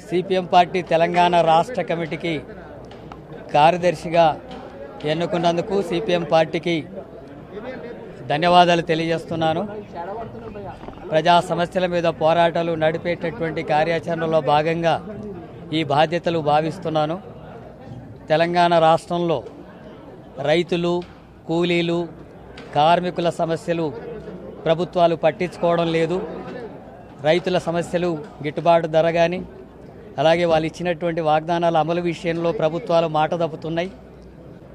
CPM party Telangana రాష్ట్ర కమిటీకి కార్యదర్శిగా ఎన్నుకున్నందుకు సిపిఎం పార్టీకి ధన్యవాదాలు తెలియజేస్తున్నాను. ప్రజా సమస్యల మీద పోరాటాలు నడిపేటటువంటి కార్యాచరణలో భాగంగా ఈ బాధ్యతలు భావిస్తున్నాను. తెలంగాణ రాష్ట్రంలో రైతులు, కూలీలు, కార్మికుల సమస్యలు ప్రభుత్వాలు పట్టించుకోవడం లేదు. రైతుల సమస్యలు గిట్టుబాటు ధర కానీ, అలాగే వాళ్ళు ఇచ్చినటువంటి వాగ్దానాల అమలు విషయంలో ప్రభుత్వాలు మాట తప్పుతున్నాయి.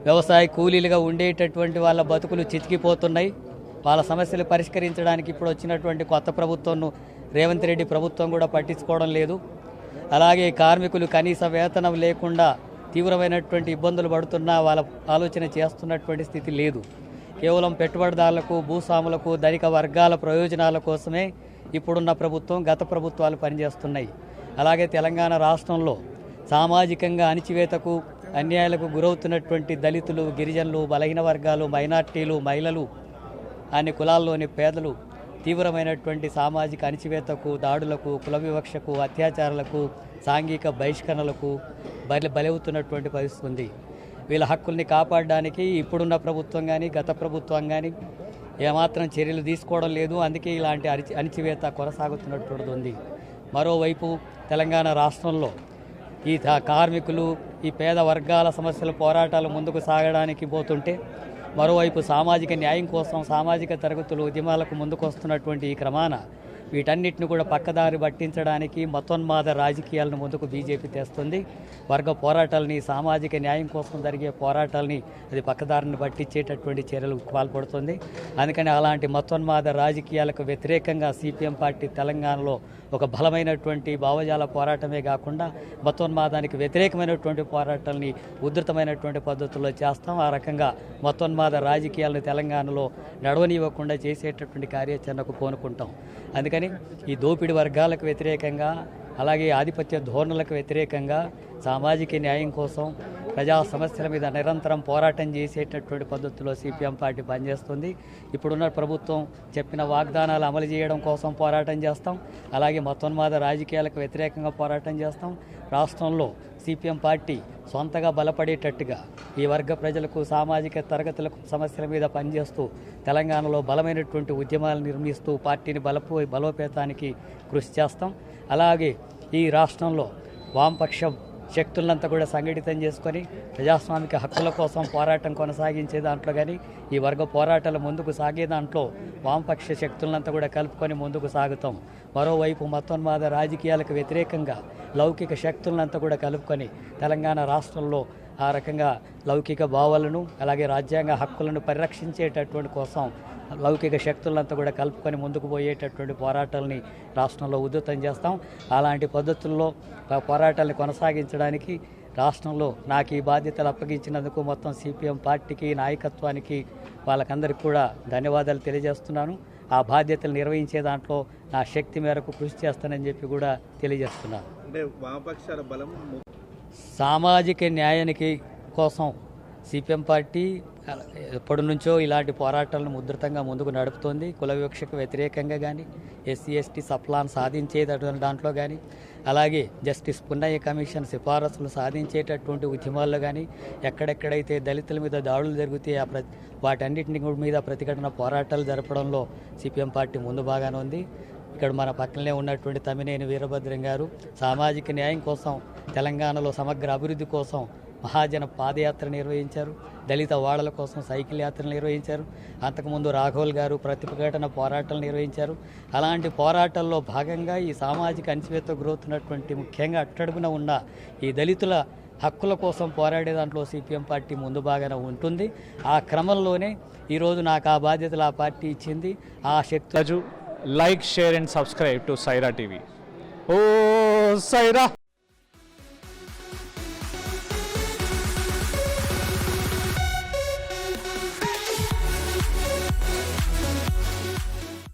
వ్యవసాయ కూలీలుగా ఉండేటటువంటి వాళ్ళ బతుకులు చితికిపోతున్నాయి. వాళ్ళ సమస్యలు పరిష్కరించడానికి ఇప్పుడు వచ్చినటువంటి కొత్త ప్రభుత్వం రేవంత్ రెడ్డి ప్రభుత్వం కూడా పట్టించుకోవడం లేదు. అలాగే కార్మికులు కనీస వేతనం లేకుండా తీవ్రమైనటువంటి ఇబ్బందులు పడుతున్నా వాళ్ళ ఆలోచన చేస్తున్నటువంటి స్థితి లేదు. కేవలం పెట్టుబడిదారులకు, భూస్వాములకు, ధనిక వర్గాల ప్రయోజనాల కోసమే ఇప్పుడున్న ప్రభుత్వం, గత ప్రభుత్వాలు పనిచేస్తున్నాయి. అలాగే తెలంగాణ రాష్ట్రంలో సామాజికంగా అణిచివేతకు, అన్యాయాలకు గురవుతున్నటువంటి దళితులు, గిరిజనులు, బలహీన వర్గాలు, మైనార్టీలు, మహిళలు, అన్ని కులాల్లోని పేదలు తీవ్రమైనటువంటి సామాజిక అణిచివేతకు, దాడులకు, కుల వివక్షకు, అత్యాచారాలకు, సాంఘిక బహిష్కరణలకు బలవుతున్నటువంటి పరిస్థితి ఉంది. వీళ్ళ హక్కుల్ని కాపాడడానికి ఇప్పుడున్న ప్రభుత్వం కానీ, గత ప్రభుత్వం కానీ ఏమాత్రం చర్యలు తీసుకోవడం లేదు. అందుకే ఇలాంటి అణిచివేత కొనసాగుతున్నటువంటి ఉంది. మరోవైపు తెలంగాణ రాష్ట్రంలో ఈ కార్మికులు, ఈ పేద వర్గాల సమస్యల పోరాటాలు ముందుకు సాగడానికి పోతుంటే, మరోవైపు సామాజిక న్యాయం కోసం సామాజిక తరగతులు ఉద్యమాలకు ముందుకు వస్తున్నటువంటి ఈ క్రమాన వీటన్నిటిని కూడా పక్కదారి పట్టించడానికి మతోన్మాద రాజకీయాలను ముందుకు బీజేపీ తెస్తుంది. వర్గ పోరాటాలని, సామాజిక న్యాయం కోసం జరిగే పోరాటాలని అది పక్కదారిని పట్టించేటటువంటి చర్యలు పాల్పడుతుంది. అందుకని అలాంటి మతోన్మాద రాజకీయాలకు వ్యతిరేకంగా సిపిఎం పార్టీ తెలంగాణలో ఒక బలమైనటువంటి భావజాల పోరాటమే కాకుండా మతోన్మాదానికి వ్యతిరేకమైనటువంటి పోరాటాలని ఉధృతమైనటువంటి పద్ధతుల్లో చేస్తాం. ఆ రకంగా మతోన్మాద రాజకీయాలను తెలంగాణలో నడవనివ్వకుండా చేసేటటువంటి కార్యాచరణకు పూనుకుంటాం. అందుకని ఈ దోపిడి వర్గాలకు వ్యతిరేకంగా, అలాగే ఆధిపత్య ధోరణులకు వ్యతిరేకంగా సామాజిక న్యాయం కోసం, ప్రజా సమస్యల మీద నిరంతరం పోరాటం చేసేటటువంటి పద్ధతిలో సిపిఎం పార్టీ పనిచేస్తుంది. ఇప్పుడున్న ప్రభుత్వం చెప్పిన వాగ్దానాలు అమలు చేయడం కోసం పోరాటం చేస్తాం. అలాగే మతోన్మాద రాజకీయాలకు వ్యతిరేకంగా పోరాటం చేస్తాం. రాష్ట్రంలో సిపిఎం పార్టీ సొంతగా బలపడేటట్టుగా ఈ వర్గ ప్రజలకు, సామాజిక తరగతులకు సమస్యల మీద పనిచేస్తూ తెలంగాణలో బలమైనటువంటి ఉద్యమాలు నిర్మిస్తూ పార్టీని బలోపేతానికి కృషి చేస్తాం. అలాగే ఈ రాష్ట్రంలో వామపక్షం శక్తులంతా కూడా సంఘటితం చేసుకొని ప్రజాస్వామిక హక్కుల కోసం పోరాటం కొనసాగించే దాంట్లో కానీ, ఈ వర్గ పోరాటాలు ముందుకు సాగే దాంట్లో వామపక్ష శక్తులంతా కూడా కలుపుకొని ముందుకు సాగుతాం. మరోవైపు మతోన్మాద రాజకీయాలకు వ్యతిరేకంగా లౌకిక శక్తులంతా కూడా కలుపుకొని తెలంగాణ రాష్ట్రంలో ఆ రకంగా లౌకిక భావాలను, అలాగే రాజ్యాంగ హక్కులను పరిరక్షించేటటువంటి కోసం లౌకిక శక్తులంతా కూడా కలుపుకొని ముందుకు పోయేటటువంటి పోరాటాలని రాష్ట్రంలో ఉధృతం చేస్తాం. అలాంటి పద్ధతుల్లో పోరాటాలను కొనసాగించడానికి రాష్ట్రంలో నాకు ఈ బాధ్యతలు అప్పగించినందుకు మొత్తం సిపిఎం పార్టీకి, నాయకత్వానికి, వాళ్ళకందరికీ కూడా ధన్యవాదాలు తెలియజేస్తున్నాను. ఆ బాధ్యతలు నిర్వహించే దాంట్లో నా శక్తి మేరకు కృషి చేస్తానని చెప్పి కూడా తెలియజేస్తున్నాను. సామాజిక న్యాయానికి కోసం సిపిఎం పార్టీ ఎప్పటి నుంచో ఇలాంటి పోరాటాలను ఉధృతంగా ముందుకు నడుపుతోంది. కుల వివక్షకు వ్యతిరేకంగా కానీ, ఎస్సీ ఎస్టీ సప్లాన్ సాధించేటటువంటి దాంట్లో కానీ, అలాగే జస్టిస్ పున్నయ్య కమిషన్ సిఫారసులు సాధించేటటువంటి ఉద్యమాల్లో కానీ, ఎక్కడెక్కడైతే దళితుల మీద దాడులు జరిగితే వాటన్నిటిని మీద ప్రతిఘటన పోరాటాలు జరపడంలో సిపిఎం పార్టీ ముందు బాగానే ఉంది. ఇక్కడ మన పక్కనే ఉన్నటువంటి తమ్మినేని వీరభద్రం గారు సామాజిక న్యాయం కోసం, తెలంగాణలో సమగ్ర అభివృద్ధి కోసం మహాజన పాదయాత్ర నిర్వహించారు. దళిత వాడల కోసం సైకిల్ యాత్రలు నిర్వహించారు. అంతకుముందు రాఘవల్ గారు ప్రతిఘటన పోరాటాలు నిర్వహించారు. అలాంటి పోరాటాల్లో భాగంగా ఈ సామాజిక అణచివేతకు గురవుతున్నటువంటి, ముఖ్యంగా అట్టడుగున ఉన్న ఈ దళితుల హక్కుల కోసం పోరాడే దాంట్లో సిపిఎం పార్టీ ముందు బాగానే ఉంటుంది. ఆ క్రమంలోనే ఈరోజు నాకు ఆ బాధ్యతలు ఆ పార్టీ ఇచ్చింది. ఆ శక్తి like, share and subscribe to Saira TV. ఓ సైరా.